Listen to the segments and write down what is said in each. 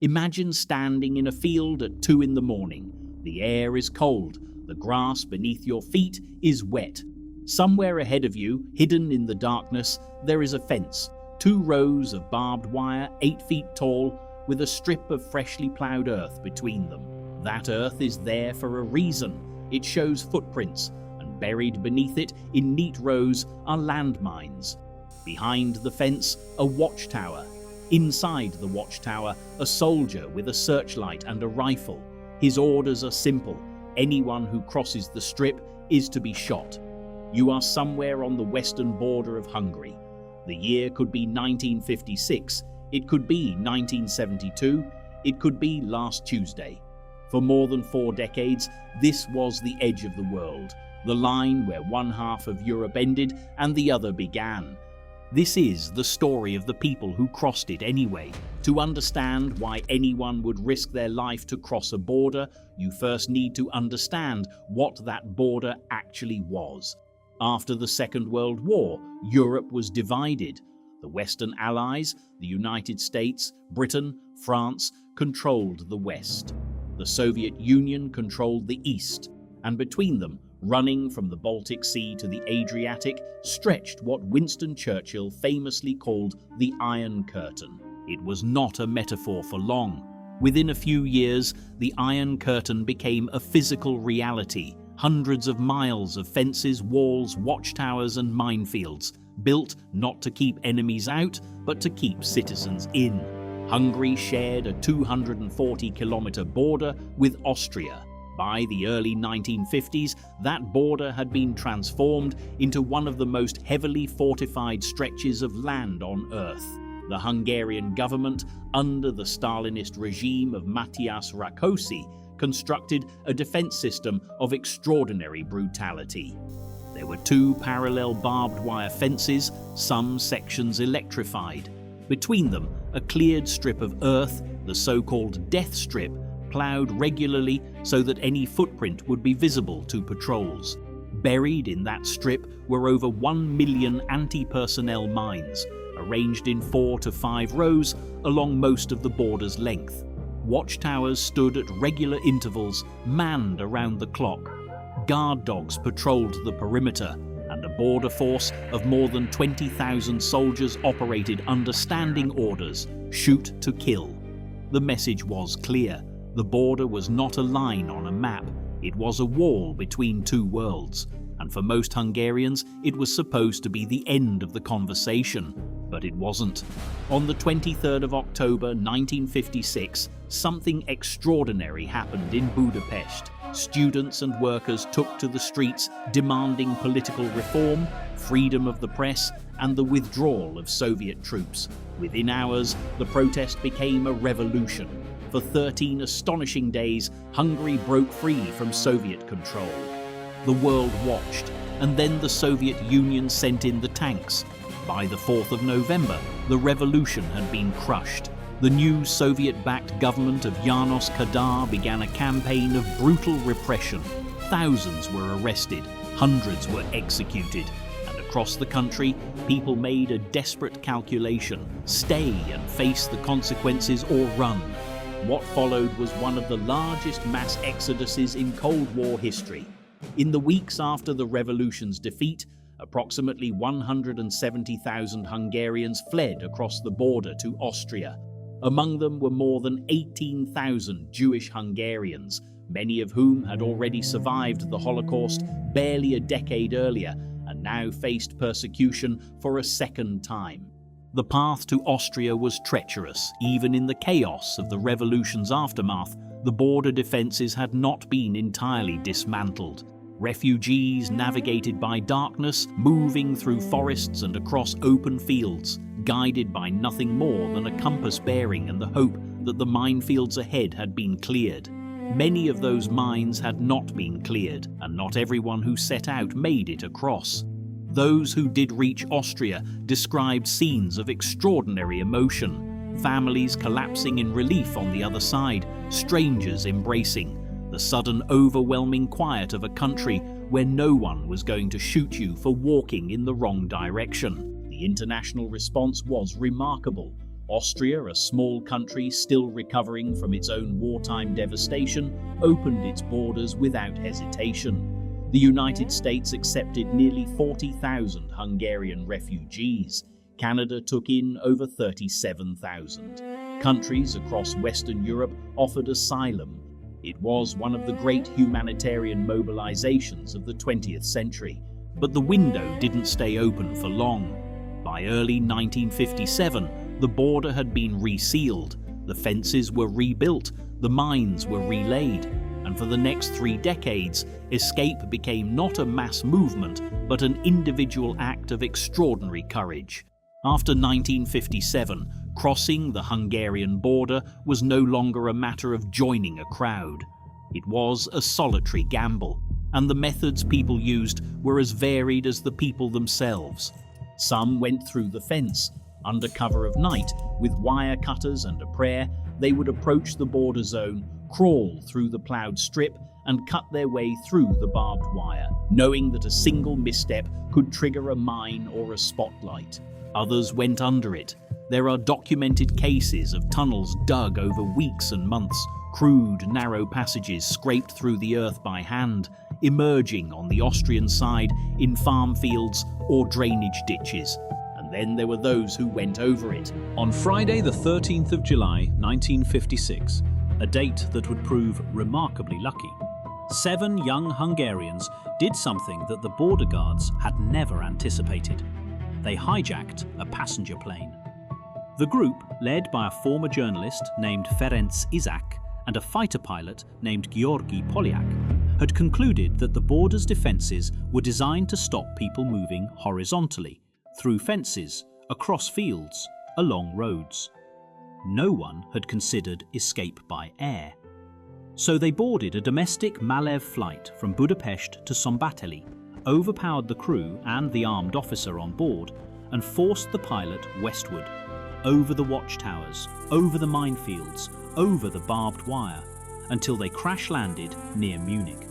Imagine standing in a field at 2 in the morning. The air is cold. The grass beneath your feet is wet. Somewhere ahead of you, hidden in the darkness, there is a fence. 2 rows of barbed wire, 8 feet tall, with a strip of freshly plowed earth between them. That earth is there for a reason. It shows footprints, and buried beneath it, in neat rows, are landmines. Behind the fence, a watchtower. Inside the watchtower, a soldier with a searchlight and a rifle. His orders are simple. Anyone who crosses the strip is to be shot. You are somewhere on the western border of Hungary. The year could be 1956, it could be 1972, it could be last Tuesday. For more than 4 decades, this was the edge of the world, the line where one half of Europe ended and the other began. This is the story of the people who crossed it anyway. To understand why anyone would risk their life to cross a border, you first need to understand what that border actually was. After the Second World War, Europe was divided. The Western Allies, the United States, Britain, France, controlled the West. The Soviet Union controlled the East, and between them, running from the Baltic Sea to the Adriatic, stretched what Winston Churchill famously called the Iron Curtain. It was not a metaphor for long. Within a few years, the Iron Curtain became a physical reality. Hundreds of miles of fences, walls, watchtowers, and minefields, built not to keep enemies out, but to keep citizens in. Hungary shared a 240-kilometer border with Austria. By the early 1950s, that border had been transformed into one of the most heavily fortified stretches of land on Earth. The Hungarian government, under the Stalinist regime of Matyas Rákosi, constructed a defense system of extraordinary brutality. There were 2 parallel barbed wire fences, some sections electrified. Between them, a cleared strip of earth, the so-called death strip, ploughed regularly so that any footprint would be visible to patrols. Buried in that strip were over 1 million anti-personnel mines, arranged in 4 to 5 rows along most of the border's length. Watchtowers stood at regular intervals, manned around the clock. Guard dogs patrolled the perimeter, and a border force of more than 20,000 soldiers operated under standing orders: shoot to kill. The message was clear. The border was not a line on a map. It was a wall between 2 worlds. And for most Hungarians, it was supposed to be the end of the conversation. But it wasn't. On the 23rd of October 1956, something extraordinary happened in Budapest. Students and workers took to the streets demanding political reform, freedom of the press, and the withdrawal of Soviet troops. Within hours, the protest became a revolution. For 13 astonishing days, Hungary broke free from Soviet control. The world watched, and then the Soviet Union sent in the tanks. By the 4th of November, the revolution had been crushed. The new Soviet-backed government of János Kadar began a campaign of brutal repression. Thousands were arrested, hundreds were executed, and across the country, people made a desperate calculation: stay and face the consequences or run. What followed was one of the largest mass exoduses in Cold War history. In the weeks after the revolution's defeat, approximately 170,000 Hungarians fled across the border to Austria. Among them were more than 18,000 Jewish Hungarians, many of whom had already survived the Holocaust barely a decade earlier and now faced persecution for a second time. The path to Austria was treacherous. Even in the chaos of the revolution's aftermath, the border defences had not been entirely dismantled. Refugees navigated by darkness, moving through forests and across open fields, guided by nothing more than a compass bearing and the hope that the minefields ahead had been cleared. Many of those mines had not been cleared, and not everyone who set out made it across. Those who did reach Austria described scenes of extraordinary emotion. Families collapsing in relief on the other side, strangers embracing, the sudden overwhelming quiet of a country where no one was going to shoot you for walking in the wrong direction. The international response was remarkable. Austria, a small country still recovering from its own wartime devastation, opened its borders without hesitation. The United States accepted nearly 40,000 Hungarian refugees. Canada took in over 37,000. Countries across Western Europe offered asylum. It was one of the great humanitarian mobilizations of the 20th century. But the window didn't stay open for long. By early 1957, the border had been resealed, the fences were rebuilt, the mines were relaid, and for the next 3 decades, escape became not a mass movement, but an individual act of extraordinary courage. After 1957, crossing the Hungarian border was no longer a matter of joining a crowd. It was a solitary gamble, and the methods people used were as varied as the people themselves. Some went through the fence. Under cover of night, with wire cutters and a prayer, they would approach the border zone, crawl through the ploughed strip, and cut their way through the barbed wire, knowing that a single misstep could trigger a mine or a spotlight. Others went under it. There are documented cases of tunnels dug over weeks and months, crude, narrow passages scraped through the earth by hand, emerging on the Austrian side in farm fields or drainage ditches. And then there were those who went over it. On Friday, the 13th of July, 1956, a date that would prove remarkably lucky, 7 young Hungarians did something that the border guards had never anticipated. They hijacked a passenger plane. The group, led by a former journalist named Ferenc Izak and a fighter pilot named Georgi Polyak, had concluded that the border's defences were designed to stop people moving horizontally, through fences, across fields, along roads. No one had considered escape by air. So they boarded a domestic Malév flight from Budapest to Szombathely, overpowered the crew and the armed officer on board, and forced the pilot westward, over the watchtowers, over the minefields, over the barbed wire, until they crash-landed near Munich.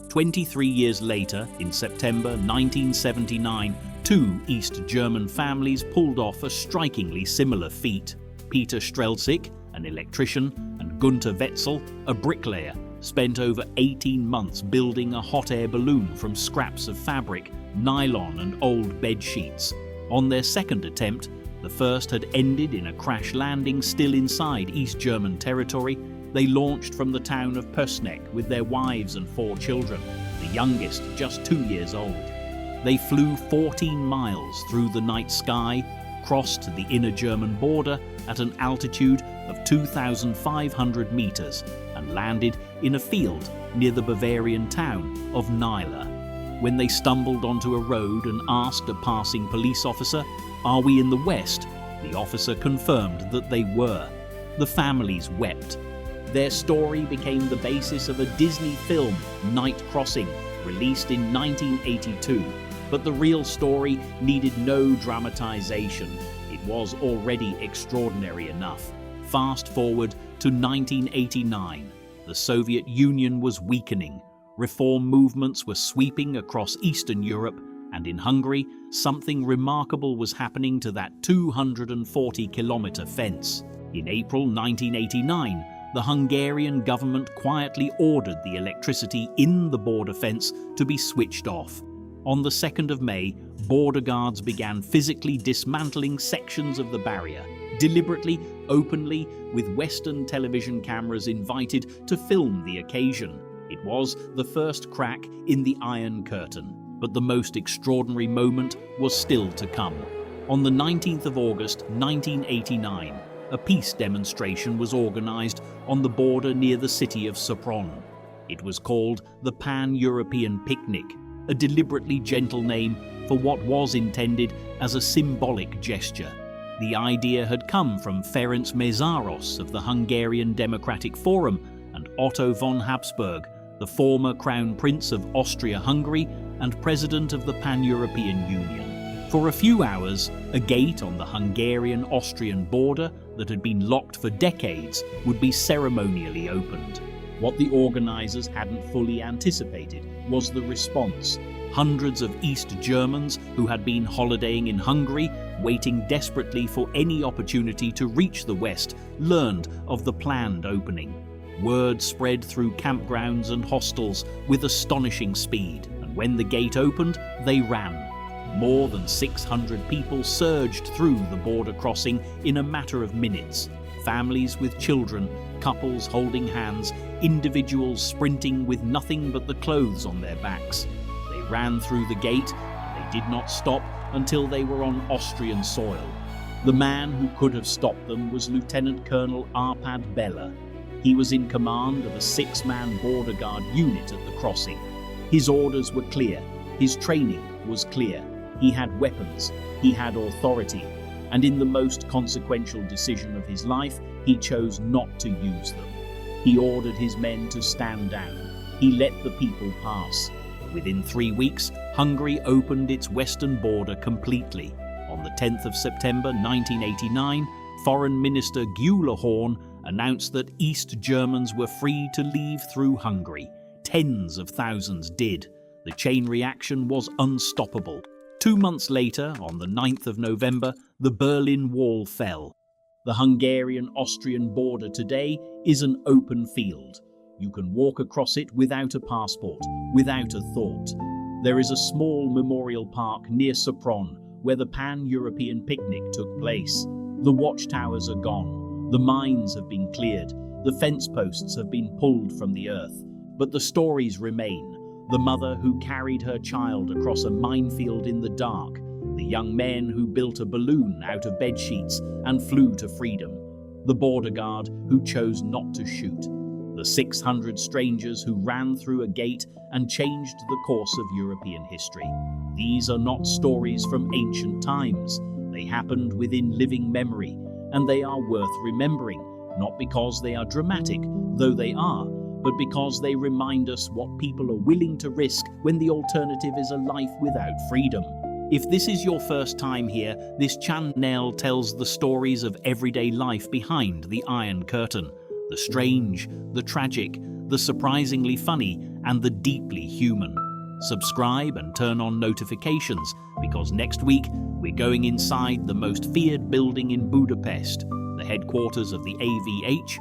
23 years later, in September 1979, 2 East German families pulled off a strikingly similar feat. Peter Strelzik, an electrician, and Gunther Wetzel, a bricklayer, spent over 18 months building a hot air balloon from scraps of fabric, nylon and old bed sheets. On their second attempt, the first had ended in a crash landing still inside East German territory. They launched from the town of Pößneck with their wives and 4 children, the youngest just 2 years old. They flew 14 miles through the night sky, crossed the inner German border at an altitude of 2,500 meters, and landed in a field near the Bavarian town of Naila. When they stumbled onto a road and asked a passing police officer, "Are we in the West?" the officer confirmed that they were. The families wept. Their story became the basis of a Disney film, Night Crossing, released in 1982. But the real story needed no dramatization. It was already extraordinary enough. Fast forward to 1989. The Soviet Union was weakening. Reform movements were sweeping across Eastern Europe, and in Hungary, something remarkable was happening to that 240-kilometer fence. In April 1989, the Hungarian government quietly ordered the electricity in the border fence to be switched off. On the 2nd of May, border guards began physically dismantling sections of the barrier, deliberately, openly, with Western television cameras invited to film the occasion. It was the first crack in the Iron Curtain, but the most extraordinary moment was still to come. On the 19th of August 1989, a peace demonstration was organized on the border near the city of Sopron. It was called the Pan-European Picnic, a deliberately gentle name for what was intended as a symbolic gesture. The idea had come from Ferenc Mészáros of the Hungarian Democratic Forum and Otto von Habsburg, the former Crown Prince of Austria-Hungary and President of the Pan-European Union. For a few hours, a gate on the Hungarian-Austrian border that had been locked for decades would be ceremonially opened. What the organizers hadn't fully anticipated was the response. Hundreds of East Germans who had been holidaying in Hungary, waiting desperately for any opportunity to reach the west, learned of the planned opening. Word spread through campgrounds and hostels with astonishing speed, and when the gate opened, they ran. More than 600 people surged through the border crossing in a matter of minutes. Families with children, couples holding hands, individuals sprinting with nothing but the clothes on their backs. They ran through the gate, and they did not stop until they were on Austrian soil. The man who could have stopped them was Lieutenant Colonel Arpad Bella. He was in command of a 6-man border guard unit at the crossing. His orders were clear. His training was clear. He had weapons. He had authority. And in the most consequential decision of his life, he chose not to use them. He ordered his men to stand down. He let the people pass. Within 3 weeks, Hungary opened its western border completely. On the 10th of September 1989, Foreign Minister Gyula Horn announced that East Germans were free to leave through Hungary. Tens of thousands did. The chain reaction was unstoppable. 2 months later, on the 9th of November, the Berlin Wall fell. The Hungarian-Austrian border today is an open field. You can walk across it without a passport, without a thought. There is a small memorial park near Sopron where the Pan-European picnic took place. The watchtowers are gone. The mines have been cleared. The fence posts have been pulled from the earth. But the stories remain. The mother who carried her child across a minefield in the dark, the young men who built a balloon out of bedsheets and flew to freedom, the border guard who chose not to shoot, the 600 strangers who ran through a gate and changed the course of European history. These are not stories from ancient times. They happened within living memory, and they are worth remembering, not because they are dramatic, though they are, but because they remind us what people are willing to risk when the alternative is a life without freedom. If this is your first time here, this channel tells the stories of everyday life behind the Iron Curtain. The strange, the tragic, the surprisingly funny, and the deeply human. Subscribe and turn on notifications, because next week we're going inside the most feared building in Budapest, the headquarters of the AVH,